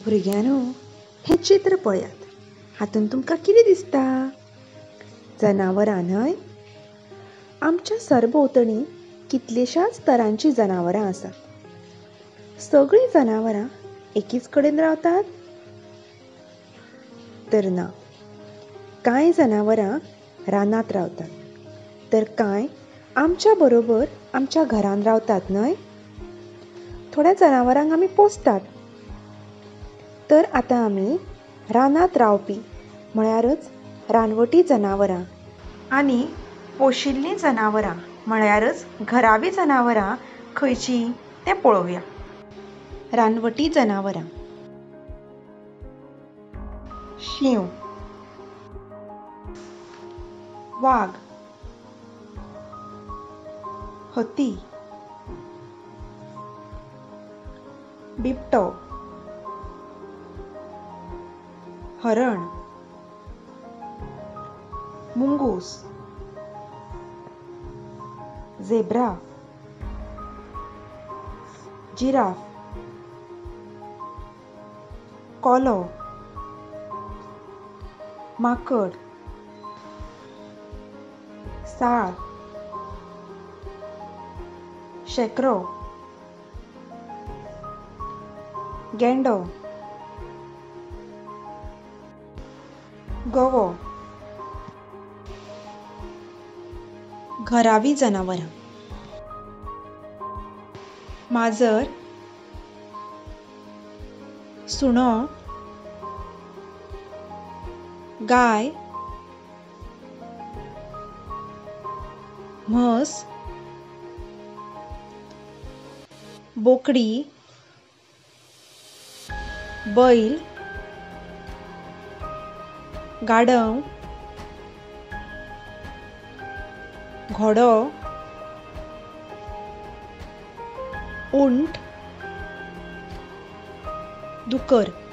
भुरग्यांनो, हे चित्र पळयात. हातून तुमकां कितें दिसता? जनावरां न्हय? आमच्या सरभोंवतणी कितलेशाच तरांची जनावरां आसात. सगळीं जनावरां एकीच कडेन रावतात? तर ना. कांय जनावरां रानांत रावतात, तर कांय आमच्या बरोबर आमच्या घरांत रावतात न्हय? थोड्या जनावरांक आमी पोसतात. तर आतां आमी रानांत रावपी म्हळ्यारच रानवटी जनावरां आनी पोशिल्लीं जनावरां म्हळ्यारच घरावी जनावरां खंयचीं तें पळोवया. रानवटी जनावरां. शींव, वाग, हत्ती, बिबटो, हरण, मुंगूस, झेब्रा, जिराफ, कोलो, माकड, साळ, शेकरो, गेंडो, गवो. घरावी जनावरां. माजर, सुणो, गाय, म्हस, बोकडी, बैल, गाढव, घोडो, उंट, दुकर.